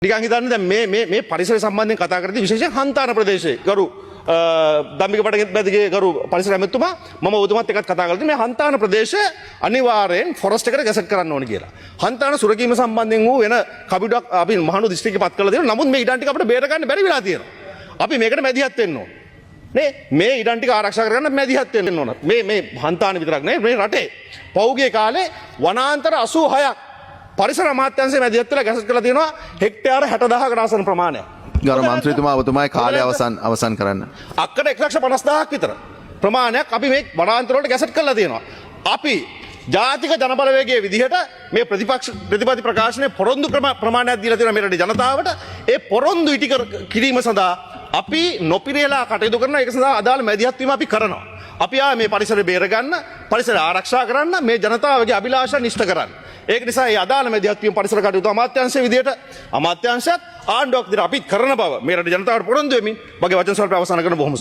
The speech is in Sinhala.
නිකන් හිතන්න දැන් මේ පරිසර සම්බන්ධයෙන් කතා කරද්දී විශේෂයෙන් හන්තාන ප්‍රදේශයේ කරු දම්මික පටගැතිගේ කරු පරිසර ඇමතුමා මම ඔබතුමාත් එක්කත් කතා කරලා මේ හන්තාන ප්‍රදේශය අනිවාර්යෙන් ෆොරස්ට් එකට ගැසට් කරන්න ඕනේ කියලා. හන්තාන සුරකීම සම්බන්ධයෙන් වූ වෙන කබිඩක් අපි මහනු දිස්ත්‍රික්කෙ පත් කරලා දෙනවා. නමුත් මේ ඉඩම් ටික අපිට බේර ගන්න බැරි වෙලා තියෙනවා. අපි මේකට මැදිහත් වෙන්න ඕනේ. නේ මේ ඉඩම් ටික ආරක්ෂා කරගන්න මැදිහත් වෙන්න ඕන. මේ හන්තාන විතරක් නෙවෙයි මේ රටේ පෞගේ කාලේ වනාන්තර 86ක් පරිසර අමාත්‍යාංශයේ මැදිහත් වෙලා ගැසට් කරලා තියෙනවා හෙක්ටයාර 60000කට ආසන්න ප්‍රමාණයක්. ගරු මන්ත්‍රීතුමා ඔබතුමායි කාලය අවසන් කරන්න. අක්කඩ 1,50,000ක් විතර ප්‍රමාණයක් අපි මේ වනාන්තර වලට ගැසට් කරලා තියෙනවා. අපි ජාතික ජනබලවේගයේ විදිහට මේ ප්‍රතිපත්ති ප්‍රකාශනයේ පොරොන්දු ප්‍රමාණයක් දීලා තියෙනවා මේ රටේ ජනතාවට. ඒ පොරොන්දු ඉටි කිරීම සඳහා අපි නොපිරේලා කටයුතු කරන ඒක සඳහා අදාළ මැදිහත් වීම අපි කරනවා. අපි මේ පරිසරය බේර ගන්න, පරිසරය ආරක්ෂා කරන්න, මේ ජනතාවගේ අභිලාෂයන් ඉෂ්ට කරන්න. ඒක නිසා මේ අදාළ මැදිහත් වීම පරිසර කටයුතු අමාත්‍යාංශයේ විදිහට අමාත්‍යාංශයත් ආණ්ඩුවක් විදිහට අපිත් කරන බව මේ රටේ ජනතාවට පොරොන්දු වෙමින් මගේ වචන ස්වල්පය අවසන් කරන බොහොම